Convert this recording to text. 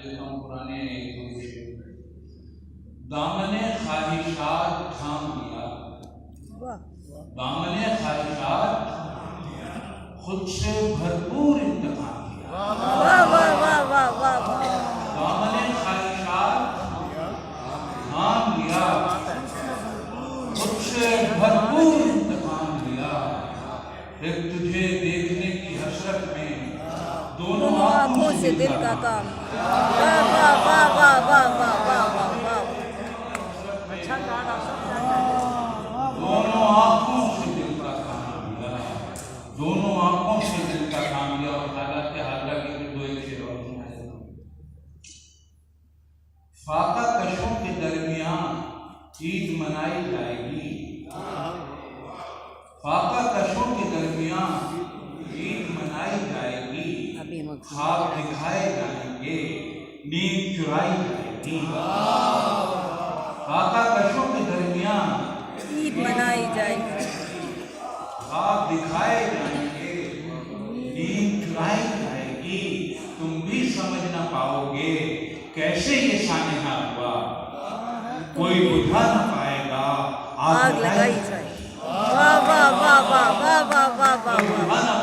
देता हूँ पुराने दामने ख्वाहिशात थाम लिया, दामने ख्वाहिशात खुद से भरपूर इंतकाम किया। दामने ख्वाहिशात थाम लिया, खुद से भरपूर इंतकाम लिया। एक तुझे देखने की हसरत में दोनों आंखों से दिल का काम। अच्छा गाना, दोनों आंखों से दिल का काम लिया, दोनों आंखों से दिल का काम लिया। और हालात के दो एक शेर और सुनाए। फाका कशों के दरमियान ईद मनाई जाएगी, फाका कशों के दरमियान ईद मनाई जाएगी। ख्वाब दिखाए जाएंगे, नींद चुराई जाएगी। फाका कशों के दरमियान ईद मनाई जाएगी, ख्वाब दिखाए जाएंगे, नींद चुराई जाएगी। तुम भी समझ ना पाओगे कैसे ये सानेहा हुआ, कोई बुझा ना पाएगा आग लगाई जाएगी। वाह वाह वाह वाह वाह वाह वाह वाह। बुझा ना